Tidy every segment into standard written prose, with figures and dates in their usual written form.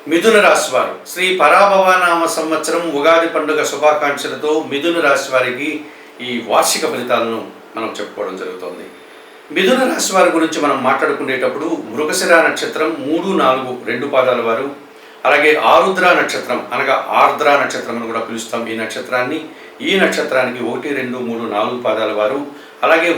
మిథున రాశి వారు శ్రీ పరాభవనామ సంవత్సరం ఉగాది పండుగ శుభాకాంక్షలతో మిథున రాశి వారికి ఈ వార్షిక ఫలితాలను మనం చెప్పుకోవడం జరుగుతుంది. మిథున రాశి వారి గురించి మనం మాట్లాడుకునేటప్పుడు మృగశిర నక్షత్రం 3, 4, 2 పాదాల వారు, అలాగే ఆరుద్ర నక్షత్రం అనగా ఆర్ద్ర నక్షత్రం అని కూడా పిలుస్తాం ఈ నక్షత్రాన్ని. ఈ నక్షత్రానికి 1, 2, 3, 4 పాదాల వారు, అలాగే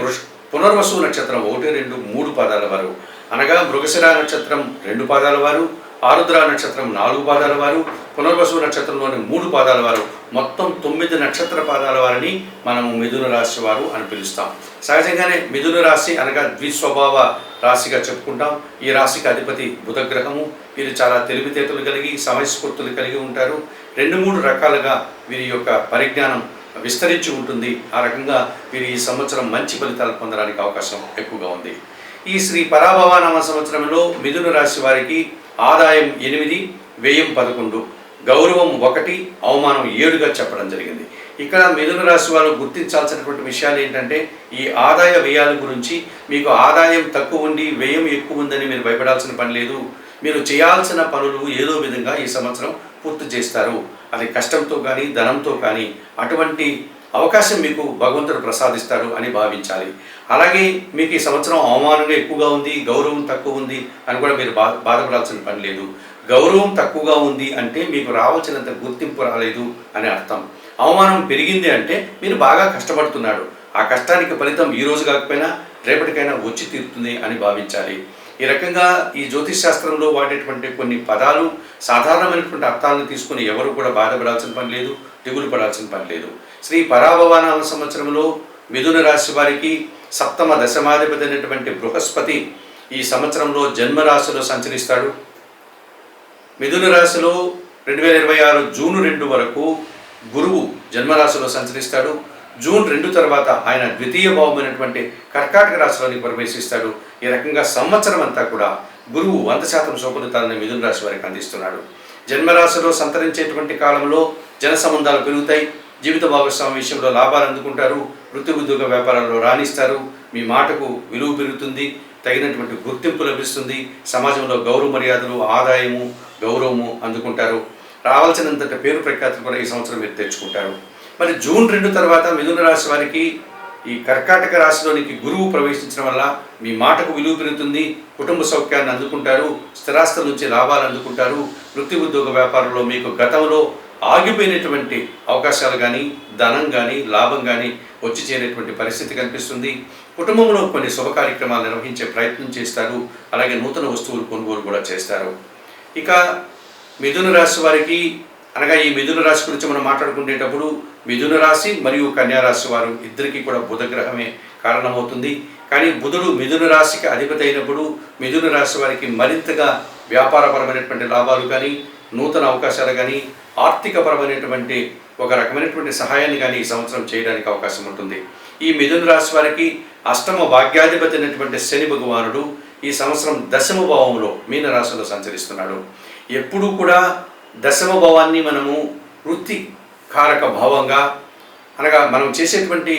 పునర్వసు నక్షత్రం 1, 2, 3 పాదాల వారు అనగా మృగశిర నక్షత్రం 2 పాదాల వారు, ఆరుద్ర నక్షత్రం 4 పాదాల వారు, పునర్వసు నక్షత్రంలోని 3 పాదాల వారు, మొత్తం 9 నక్షత్ర పాదాల వారిని మనము మిథున రాశి వారు అని పిలుస్తాం. సహజంగానే మిథున రాశి అనగా ద్విస్వభావ రాశిగా చెప్పుకుంటాం. ఈ రాశికి అధిపతి బుధగ్రహము. వీరు చాలా తెలివితేటలు కలిగి సమయస్ఫూర్తులు కలిగి ఉంటారు. 2-3 రకాలుగా వీరి యొక్క పరిజ్ఞానం విస్తరించి ఉంటుంది. ఆ రకంగా వీరు ఈ సంవత్సరం మంచి ఫలితాలు పొందడానికి అవకాశం ఎక్కువగా ఉంది. ఈ శ్రీ పరాభవనామ సంవత్సరంలో మిథున రాశి వారికి ఆదాయం 8, వ్యయం 11, గౌరవం 1, అవమానం 7గా చెప్పడం జరిగింది. ఇక్కడ మిథున రాశి వారు గుర్తించాల్సినటువంటి విషయాలు ఏంటంటే, ఈ ఆదాయ వ్యయాల గురించి మీకు ఆదాయం తక్కువ ఉండి వ్యయం ఎక్కువ ఉందని మీరు భయపడాల్సిన పని లేదు. మీరు చేయాల్సిన పనులు ఏదో విధంగా ఈ సంవత్సరం పూర్తి చేస్తారు. అది కష్టంతో కానీ ధనంతో కానీ అటువంటి అవకాశం మీకు భగవంతుడు ప్రసాదిస్తాడు అని భావించాలి. అలాగే మీకు ఈ సంవత్సరం అవమానంగా ఎక్కువగా ఉంది, గౌరవం తక్కువ ఉంది అని కూడా మీరు బాధపడాల్సిన పని లేదు. గౌరవం తక్కువగా ఉంది అంటే మీకు రావాల్సినంత గుర్తింపు రాలేదు అని అర్థం. అవమానం పెరిగింది అంటే మీరు బాగా కష్టపడుతున్నాడు, ఆ కష్టానికి ఫలితం ఈ రోజు కాకపోయినా రేపటికైనా వచ్చి తీరుతుంది అని భావించాలి. ఈ రకంగా ఈ జ్యోతిష్ శాస్త్రంలో వాడేటువంటి కొన్ని పదాలు సాధారణమైనటువంటి అర్థాలను తీసుకుని ఎవరు కూడా బాధపడాల్సిన పని లేదు, దిగులు పడాల్సిన పని లేదు. శ్రీ పరాభవనామ సంవత్సరంలో మిథున రాశి వారికి సప్తమ దశమాధిపతి అయినటువంటి బృహస్పతి ఈ సంవత్సరంలో జన్మరాశిలో సంచరిస్తాడు. మిథున రాశిలో 2026 జూన్ 2 వరకు గురువు జన్మరాశిలో సంచరిస్తాడు. జూన్ 2 తర్వాత ఆయన ద్వితీయ భావమైనటువంటి కర్కాటక రాశిలోనికి ప్రవేశిస్తాడు. ఈ రకంగా సంవత్సరం అంతా కూడా గురువు 100% శుభఫలితాలను మిథున రాశి వారికి అందిస్తున్నాడు. జన్మరాశిలో సంతరించేటువంటి కాలంలో జన సంబంధాలు పెరుగుతాయి. జీవిత భాగస్వామి విషయంలో లాభాలు అందుకుంటారు. వృత్తి ఉద్యోగ వ్యాపారాల్లో రాణిస్తారు. మీ మాటకు విలువ పెరుగుతుంది, తగినటువంటి గుర్తింపు లభిస్తుంది. సమాజంలో గౌరవ మర్యాదలు, ఆదాయము, గౌరవము అందుకుంటారు. రావాల్సినంత పేరు ప్రఖ్యాతులు కూడా ఈ సంవత్సరం మీరు తెచ్చుకుంటారు. మరి జూన్ 2 తర్వాత మిథున రాశి వారికి ఈ కర్కాటక రాశిలోనికి గురువు ప్రవేశించడం వల్ల మీ మాటకు విలువ పెరుగుతుంది, కుటుంబ సౌఖ్యాన్ని అందుకుంటారు, స్థిరాస్తుల నుంచి లాభాలు అందుకుంటారు. వృత్తి ఉద్యోగ వ్యాపారంలో మీకు గతంలో ఆగిపోయినటువంటి అవకాశాలు కానీ, ధనం కానీ, లాభం కానీ వచ్చి చేరేటువంటి పరిస్థితి కనిపిస్తుంది. కుటుంబంలో కొన్ని శుభ కార్యక్రమాలు నిర్వహించే ప్రయత్నం చేస్తారు. అలాగే నూతన వస్తువులు కొనుగోలు కూడా చేస్తారు. ఇక మిథున రాశి వారికి అనగా ఈ మిథున రాశి గురించి మనం మాట్లాడుకునేటప్పుడు మిథున రాశి మరియు కన్యా రాశి వారు ఇద్దరికీ కూడా బుధగ్రహమే కారణమవుతుంది. కానీ బుధుడు మిథున రాశికి అధిపతి అయినప్పుడు మిథున రాశి వారికి మరింతగా వ్యాపారపరమైనటువంటి లాభాలు కానీ, నూతన అవకాశాలు కానీ, ఆర్థికపరమైనటువంటి ఒక రకమైనటువంటి సహాయాన్ని కానీ ఈ సంవత్సరం చేయడానికి అవకాశం ఉంటుంది. ఈ మిథున రాశి వారికి అష్టమ భాగ్యాధిపతి అయినటువంటి శని భగవానుడు ఈ సంవత్సరం 10వ భావంలో మీన రాశిలో సంచరిస్తున్నాడు. ఎప్పుడూ కూడా 10వ భావాన్ని మనము వృత్తి కారక భావంగా అనగా మనం చేసేటువంటి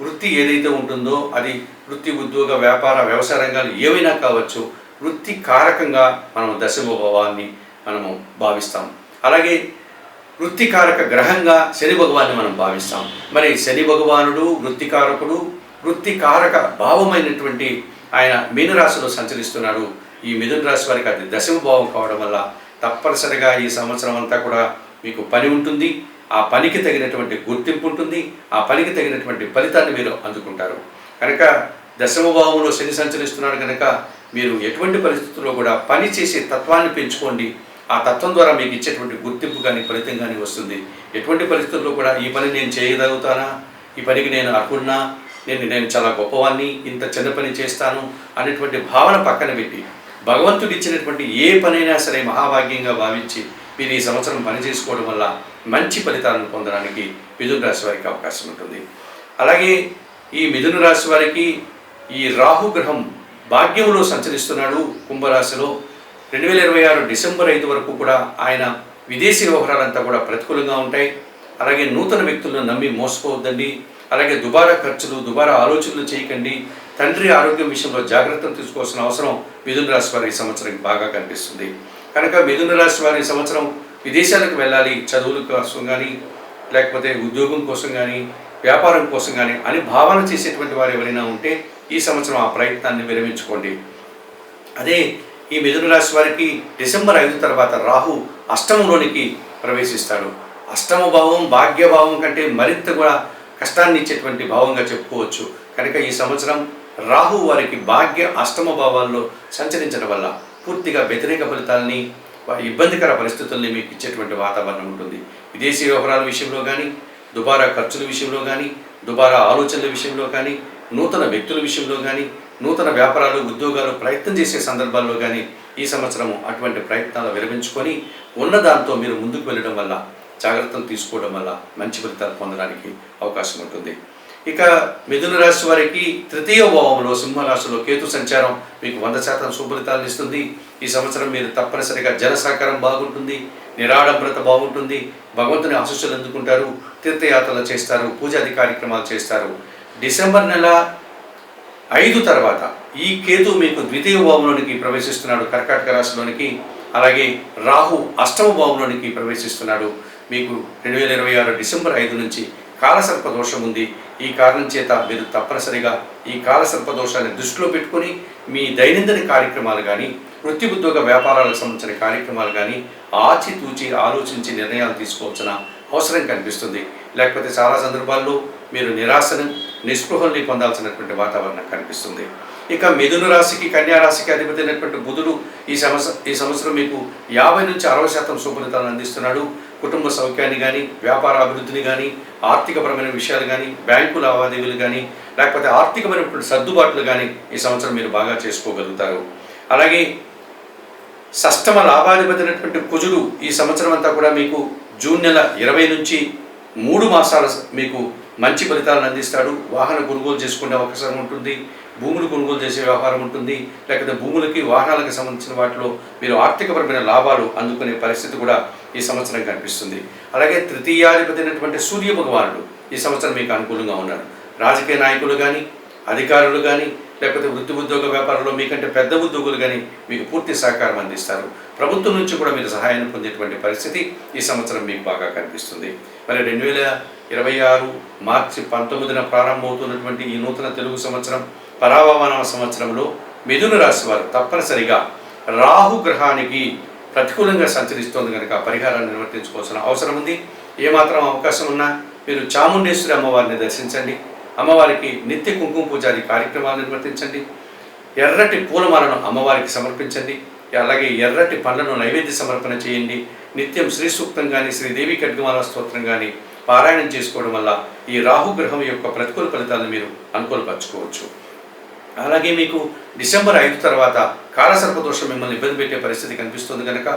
వృత్తి ఏదైతే ఉంటుందో అది వృత్తి, ఉద్యోగ, వ్యాపార, వ్యవసాయ రంగాలు ఏవైనా కావచ్చు, వృత్తి కారకంగా మనం 10వ భావాన్ని మనము భావిస్తాం. అలాగే వృత్తికారక గ్రహంగా శని భగవాన్ని మనం భావిస్తాం. మరి శని భగవానుడు వృత్తికారకుడు, వృత్తికారక భావమైనటువంటి ఆయన మీనరాశిలో సంచరిస్తున్నాడు. ఈ మిథున రాశి వారికి అది 10వ భావం కావడం వల్ల తప్పనిసరిగా ఈ సంవత్సరం అంతా కూడా మీకు పని ఉంటుంది. ఆ పనికి తగినటువంటి గుర్తింపు ఉంటుంది. ఆ పనికి తగినటువంటి ఫలితాన్ని మీరు అందుకుంటారు. కనుక 10వ భావంలో శని సంచరిస్తున్నాడు కనుక మీరు ఎటువంటి పరిస్థితుల్లో కూడా పని చేసే తత్వాన్ని పెంచుకోండి. ఆ తత్వం ద్వారా మీకు ఇచ్చేటువంటి గుర్తింపు కానీ, ఫలితం కానీ వస్తుంది. ఎటువంటి పరిస్థితుల్లో కూడా ఈ పని నేను చేయగలుగుతానా, ఈ పనికి నేను అర్హున్నా, నేను చాలా గొప్పవాన్ని, ఇంత చిన్న పని చేస్తాను అనేటువంటి భావన పక్కన పెట్టి భగవంతుడు ఇచ్చినటువంటి ఏ పనైనా సరే మహాభాగ్యంగా భావించి మీరు ఈ సంవత్సరం పని చేసుకోవడం వల్ల మంచి ఫలితాలను పొందడానికి మిథున రాశి వారికి అవకాశం ఉంటుంది. అలాగే ఈ మిథున రాశి వారికి ఈ రాహుగ్రహం భాగ్యంలో సంచరిస్తున్నాడు కుంభరాశిలో. 2026 డిసెంబర్ 5 వరకు కూడా ఆయన విదేశీ వ్యవహారాలంతా కూడా ప్రతికూలంగా ఉంటాయి. అలాగే నూతన వ్యక్తులను నమ్మి మోసపోవద్దండి. అలాగే దుబారా ఖర్చులు, దుబారా ఆలోచనలు చేయకండి. తండ్రి ఆరోగ్యం విషయంలో జాగ్రత్తలు తీసుకోవాల్సిన అవసరం మిథున రాశి వారి సంవత్సరం బాగా కనిపిస్తుంది. కనుక మిథున రాశి వారి ఈ సంవత్సరం విదేశాలకు వెళ్ళాలి, చదువుల కోసం కానీ, లేకపోతే ఉద్యోగం కోసం కానీ, వ్యాపారం కోసం కానీ అని భావన చేసేటువంటి వారు ఎవరైనా ఉంటే ఈ సంవత్సరం ఆ ప్రయత్నాన్ని విరమించుకోండి. అదే ఈ మిథున రాశి వారికి డిసెంబర్ 5 తర్వాత రాహు అష్టమంలోనికి ప్రవేశిస్తాడు. అష్టమ భావం భాగ్యభావం కంటే మరింత కూడా కష్టాన్ని ఇచ్చేటువంటి భావంగా చెప్పుకోవచ్చు. కనుక ఈ సంవత్సరం రాహు వారికి భాగ్య అష్టమ భావాల్లో సంచరించడం వల్ల పూర్తిగా వ్యతిరేక ఫలితాలని, ఇబ్బందికర పరిస్థితుల్ని మీకు ఇచ్చేటువంటి వాతావరణం ఉంటుంది. విదేశీ వ్యవహారాల విషయంలో కానీ, దుబారా ఖర్చుల విషయంలో కానీ, దుబారా ఆలోచనల విషయంలో కానీ, నూతన వ్యక్తుల విషయంలో కానీ, నూతన వ్యాపారాలు ఉద్యోగాలు ప్రయత్నం చేసే సందర్భాల్లో కానీ ఈ సంవత్సరము అటువంటి ప్రయత్నాలు విరమించుకొని ఉన్న దాంతో మీరు ముందుకు వెళ్ళడం వల్ల, జాగ్రత్తలు తీసుకోవడం వల్ల మంచి ఫలితాలు పొందడానికి అవకాశం ఉంటుంది. ఇక మిథున రాశి వారికి తృతీయ భావంలో సింహరాశిలో కేతు సంచారం మీకు 100% శుభఫలితాలను ఇస్తుంది. ఈ సంవత్సరం మీరు తప్పనిసరిగా జన సహకారం బాగుంటుంది, నిరాడంబరత బాగుంటుంది, భగవంతుని ఆశీస్సులు అందుకుంటారు, తీర్థయాత్రలు చేస్తారు, పూజాది కార్యక్రమాలు చేస్తారు. డిసెంబర్ నెల 5 తర్వాత ఈ కేతు మీకు ద్వితీయ భావంలోనికి ప్రవేశిస్తున్నాడు, కర్కాటక రాశిలోనికి. అలాగే రాహు అష్టమ భావంలోనికి ప్రవేశిస్తున్నాడు. మీకు 2026 డిసెంబర్ 5 నుంచి కాలసర్ప దోషం ఉంది. ఈ కారణం చేత మీరు తప్పనిసరిగా ఈ కాలసర్ప దోషాన్ని దృష్టిలో పెట్టుకొని మీ దైనందిన కార్యక్రమాలు కానీ, వృత్తి ఉద్యోగ వ్యాపారాలకు సంబంధించిన కార్యక్రమాలు కానీ ఆచితూచి ఆలోచించి నిర్ణయాలు తీసుకోవాల్సిన అవసరం కనిపిస్తుంది. లేకపోతే చాలా సందర్భాల్లో మీరు నిరాశను, నిస్పృహల్ని పొందాల్సినటువంటి వాతావరణం కనిపిస్తుంది. ఇక మిథున రాశికి, కన్యా రాశికి అధిపతి అయినటువంటి బుధుడు ఈ సంవత్సరం మీకు 50 నుంచి 60% శుభఫలితాలను అందిస్తున్నాడు. కుటుంబ సౌఖ్యాన్ని కానీ, వ్యాపార అభివృద్ధిని కానీ, ఆర్థికపరమైన విషయాలు కానీ, బ్యాంకు లావాదేవీలు కానీ, లేకపోతే ఆర్థికమైనటువంటి సర్దుబాట్లు కానీ ఈ సంవత్సరం మీరు బాగా చేసుకోగలుగుతారు. అలాగే షష్టమ లాభాధిపతి అయినటువంటి కుజుడు ఈ సంవత్సరం అంతా కూడా మీకు జూన్ నెల 20 నుంచి 3 మాసాల మీకు మంచి ఫలితాలను అందిస్తాడు. వాహన కొనుగోలు చేసుకునే అవకాశం ఉంటుంది, భూములు కొనుగోలు చేసే వ్యవహారం ఉంటుంది, లేకపోతే భూములకి వాహనాలకు సంబంధించిన వాటిలో మీరు ఆర్థికపరమైన లాభాలు అందుకునే పరిస్థితి కూడా ఈ సంవత్సరం కనిపిస్తుంది. అలాగే తృతీయాధిపతి అయినటువంటి సూర్య భగవానుడు ఈ సంవత్సరం మీకు అనుకూలంగా ఉన్నారు. రాజకీయ నాయకులు కానీ, అధికారులు కానీ, లేకపోతే వృత్తి ఉద్యోగ వ్యాపారంలో మీకంటే పెద్ద ఉద్యోగులు కానీ మీకు పూర్తి సహకారం అందిస్తారు. ప్రభుత్వం నుంచి కూడా మీరు సహాయాన్ని పొందేటువంటి పరిస్థితి ఈ సంవత్సరం మీకు బాగా కనిపిస్తుంది. మరి 2026 మార్చి 19న ప్రారంభమవుతున్నటువంటి ఈ నూతన తెలుగు సంవత్సరం పరాభవన సంవత్సరంలో మిథున రాశి వారు తప్పనిసరిగా రాహు గ్రహానికి ప్రతికూలంగా సంచరిస్తోంది కనుక పరిహారాన్ని నిర్వర్తించుకోవాల్సిన అవసరం ఉంది. ఏమాత్రం అవకాశం ఉన్నా మీరు చాముండేశ్వరి అమ్మవారిని దర్శించండి, అమ్మవారికి నిత్య కుంకుమ పూజాది కార్యక్రమాలు నిర్వర్తించండి, ఎర్రటి పూలమాలను అమ్మవారికి సమర్పించండి, అలాగే ఎర్రటి పండ్లను నైవేద్య సమర్పణ చేయండి. నిత్యం శ్రీ సూక్తం కానీ, శ్రీదేవి ఖడ్గమాల స్తోత్రం కానీ పారాయణం చేసుకోవడం వల్ల ఈ రాహుగ్రహం యొక్క ప్రతికూల ఫలితాలను మీరు అనుకూలపరచుకోవచ్చు. అలాగే మీకు డిసెంబర్ 5 తర్వాత కాలసర్పదోషం మిమ్మల్ని ఇబ్బంది పెట్టే పరిస్థితి కనిపిస్తుంది కనుక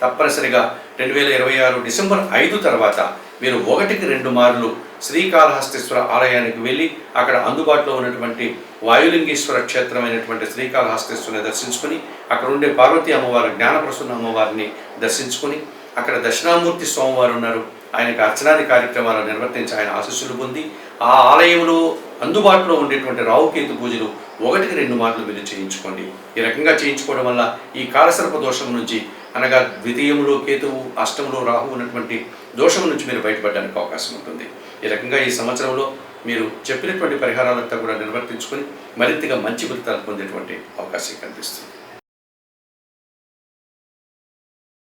తప్పనిసరిగా 2026 డిసెంబర్ 5 తర్వాత మీరు 1కి 2 మార్లు శ్రీకాళహస్తీశ్వర ఆలయానికి వెళ్ళి అక్కడ అందుబాటులో ఉన్నటువంటి వాయులింగేశ్వర క్షేత్రమైనటువంటి శ్రీకాళహస్తీశ్వరుని దర్శించుకొని, అక్కడ ఉండే పార్వతీ అమ్మవారు, జ్ఞానప్రసన్న అమ్మవారిని దర్శించుకొని, అక్కడ దక్షిణామూర్తి స్వామివారు ఉన్నారు, ఆయనకు అర్చనాది కార్యక్రమాలు నిర్వర్తించి ఆయన ఆశీస్సులు పొంది ఆ ఆలయంలో అందుబాటులో ఉండేటువంటి రాహుకేతు పూజలు 1కి 2 మార్లు మీరు చేయించుకోండి. ఈ రకంగా చేయించుకోవడం వల్ల ఈ కాలసర్ప దోషం నుంచి, అనగా ద్వితీయంలో కేతువు, అష్టంలో రాహు ఉన్నటువంటి దోషం నుంచి మీరు బయటపడడానికి అవకాశం ఉంటుంది. ఈ రకంగా ఈ సంవత్సరంలో మీరు చెప్పినటువంటి పరిహారాలంతా కూడా నిర్వర్తించుకొని మరింతగా మంచి ఫలితాలు పొందేటువంటి అవకాశం కనిపిస్తుంది.